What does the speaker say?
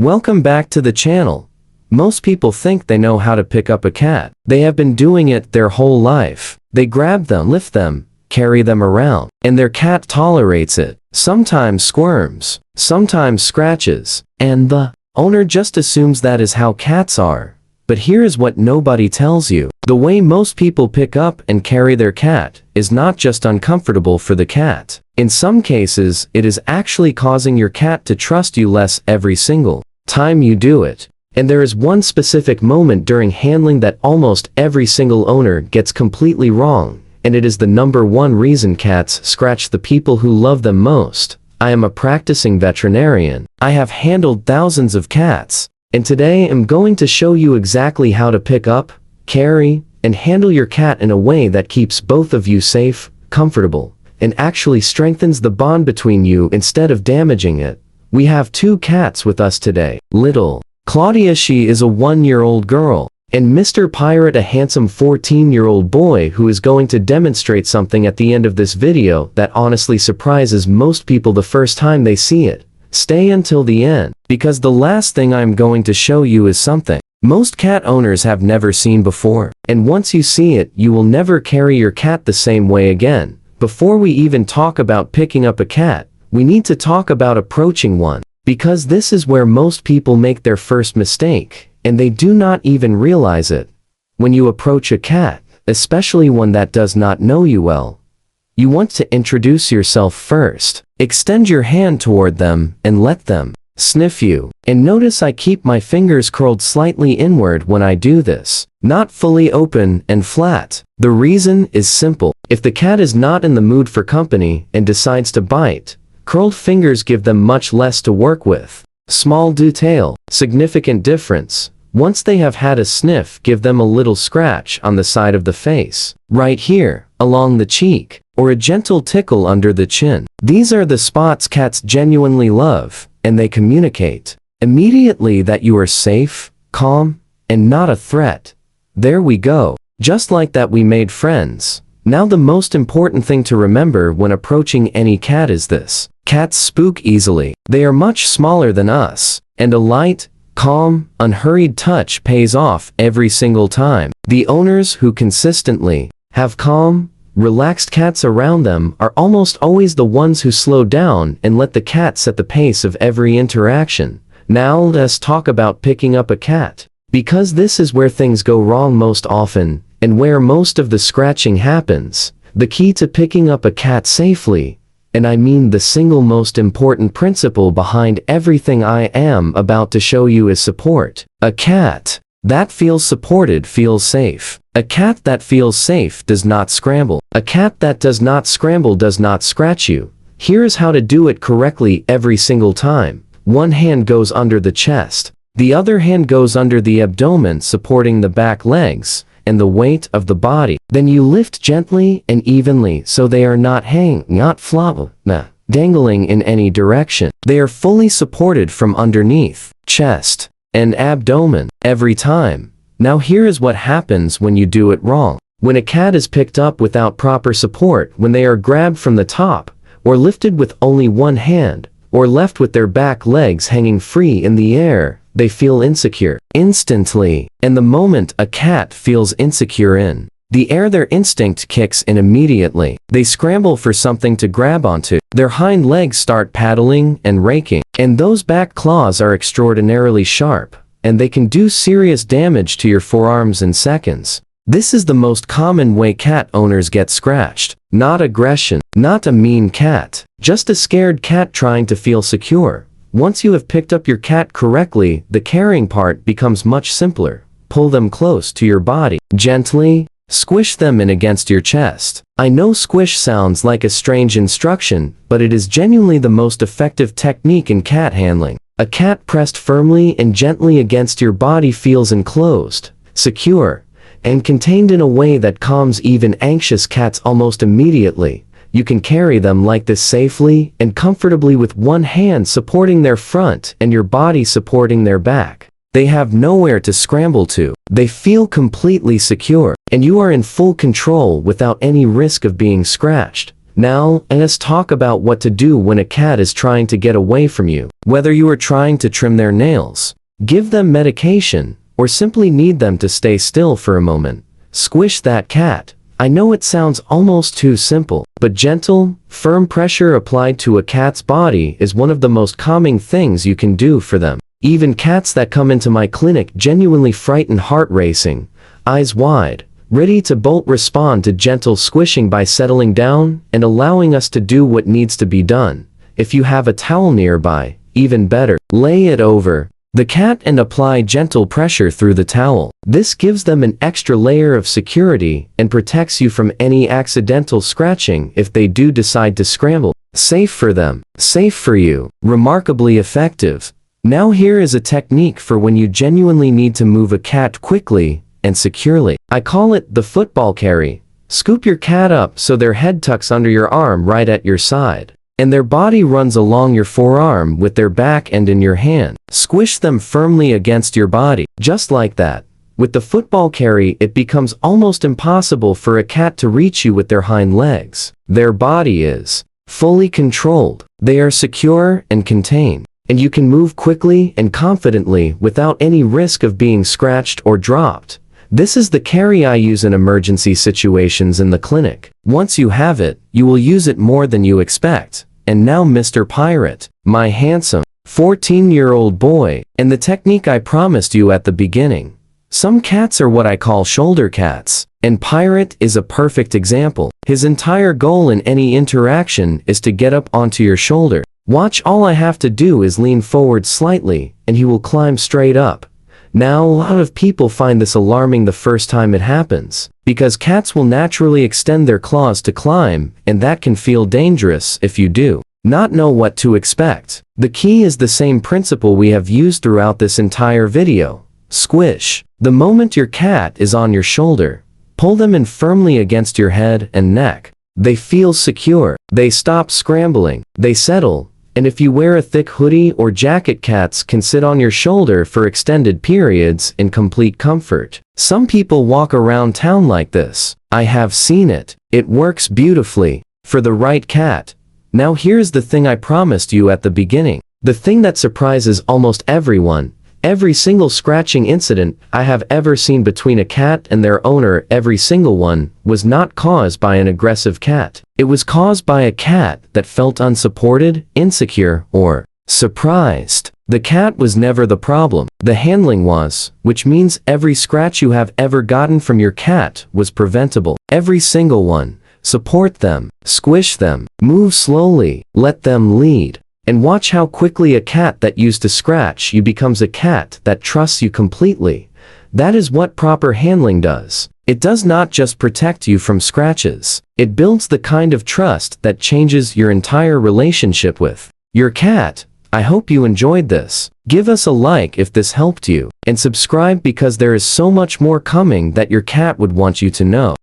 Welcome back to the channel. Most people think they know how to pick up a cat. They have been doing it their whole life. They grab them, lift them, carry them around, and their cat tolerates it. Sometimes squirms, sometimes scratches, and the owner just assumes that is how cats are. But here is what nobody tells you. The way most people pick up and carry their cat is not just uncomfortable for the cat. In some cases, it is actually causing your cat to trust you less every single time you do it. And there is one specific moment during handling that almost every single owner gets completely wrong, and it is the #1 reason cats scratch the people who love them most. I am a practicing veterinarian. I have handled thousands of cats, and today I'm going to show you exactly how to pick up, carry, and handle your cat in a way that keeps both of you safe, comfortable, and actually strengthens the bond between you instead of damaging it. We have 2 cats with us today. Little Claudia, she is a 1-year-old girl, and Mr. Pirate, a handsome 14-year-old boy who is going to demonstrate something at the end of this video that honestly surprises most people the first time they see it. Stay until the end, because the last thing I'm going to show you is something most cat owners have never seen before, and once you see it, you will never carry your cat the same way again. Before we even talk about picking up a cat, we need to talk about approaching one, because this is where most people make their first mistake, and they do not even realize it. When you approach a cat, especially one that does not know you well, you want to introduce yourself first. Extend your hand toward them and let them sniff you. And notice I keep my fingers curled slightly inward when I do this, not fully open and flat. The reason is simple. If the cat is not in the mood for company and decides to bite, curled fingers give them much less to work with. Small detail, significant difference. Once they have had a sniff, give them a little scratch on the side of the face, right here, along the cheek, or a gentle tickle under the chin. These are the spots cats genuinely love, and they communicate immediately that you are safe, calm, and not a threat. There we go. Just like that, we made friends. Now the most important thing to remember when approaching any cat is this. Cats spook easily. They are much smaller than us, and a light, calm, unhurried touch pays off every single time. The owners who consistently have calm, relaxed cats around them are almost always the ones who slow down and let the cat set the pace of every interaction. Now let's talk about picking up a cat, because this is where things go wrong most often, and where most of the scratching happens. The key to picking up a cat safely, and I mean the single most important principle behind everything I am about to show you, is support. A cat that feels supported feels safe. A cat that feels safe does not scramble. A cat that does not scramble does not scratch you. Here is how to do it correctly every single time. One hand goes under the chest. The other hand goes under the abdomen, supporting the back legs and the weight of the body. Then you lift gently and evenly so they are not hanging, not flopping, dangling in any direction. They are fully supported from underneath, chest, and abdomen every time. Now here is what happens when you do it wrong. When a cat is picked up without proper support, when they are grabbed from the top, or lifted with only one hand, or left with their back legs hanging free in the air, they feel insecure instantly. And the moment a cat feels insecure in the air, their instinct kicks in immediately. They scramble for something to grab onto. Their hind legs start paddling and raking, and those back claws are extraordinarily sharp, and they can do serious damage to your forearms in seconds. This is the most common way cat owners get scratched. Not aggression, not a mean cat, just a scared cat trying to feel secure. Once you have picked up your cat correctly, the carrying part becomes much simpler. Pull them close to your body. Gently squish them in against your chest. I know squish sounds like a strange instruction, but it is genuinely the most effective technique in cat handling. A cat pressed firmly and gently against your body feels enclosed, secure, and contained in a way that calms even anxious cats almost immediately. You can carry them like this safely and comfortably, with one hand supporting their front and your body supporting their back. They have nowhere to scramble to. They feel completely secure, and you are in full control without any risk of being scratched. Now, let's talk about what to do when a cat is trying to get away from you. Whether you are trying to trim their nails, give them medication, or simply need them to stay still for a moment, squish that cat. I know it sounds almost too simple, but gentle, firm pressure applied to a cat's body is one of the most calming things you can do for them. Even cats that come into my clinic genuinely frightened, heart racing, eyes wide, ready to bolt, respond to gentle squishing by settling down and allowing us to do what needs to be done. If you have a towel nearby, even better, lay it over the cat and apply gentle pressure through the towel. This gives them an extra layer of security and protects you from any accidental scratching if they do decide to scramble. Safe for them, safe for you, remarkably effective. Now here is a technique for when you genuinely need to move a cat quickly and securely. I call it the football carry. Scoop your cat up so their head tucks under your arm right at your side, and their body runs along your forearm with their back end in your hand. Squish them firmly against your body, just like that. With the football carry, it becomes almost impossible for a cat to reach you with their hind legs. Their body is fully controlled. They are secure and contained, and you can move quickly and confidently without any risk of being scratched or dropped. This is the carry I use in emergency situations in the clinic. Once you have it, you will use it more than you expect. And now Mr. Pirate, my handsome 14-year-old boy, and the technique I promised you at the beginning. Some cats are what I call shoulder cats, and Pirate is a perfect example. His entire goal in any interaction is to get up onto your shoulder. Watch, all I have to do is lean forward slightly, and he will climb straight up. Now, a lot of people find this alarming the first time it happens, because cats will naturally extend their claws to climb, and that can feel dangerous if you do not know what to expect. The key is the same principle we have used throughout this entire video. Squish. The moment your cat is on your shoulder, pull them in firmly against your head and neck. They feel secure. They stop scrambling. They settle. And if you wear a thick hoodie or jacket, cats can sit on your shoulder for extended periods in complete comfort. Some people walk around town like this. I have seen it. It works beautifully for the right cat. Now here's the thing I promised you at the beginning. The thing that surprises almost everyone. Every single scratching incident I have ever seen between a cat and their owner, every single one, was not caused by an aggressive cat. It was caused by a cat that felt unsupported, insecure, or surprised. The cat was never the problem. The handling was, which means every scratch you have ever gotten from your cat was preventable. Every single one. Support them, squish them, move slowly, let them lead. And watch how quickly a cat that used to scratch you becomes a cat that trusts you completely. That is what proper handling does. It does not just protect you from scratches. It builds the kind of trust that changes your entire relationship with your cat. I hope you enjoyed this. Give us a like if this helped you, and subscribe because there is so much more coming that your cat would want you to know.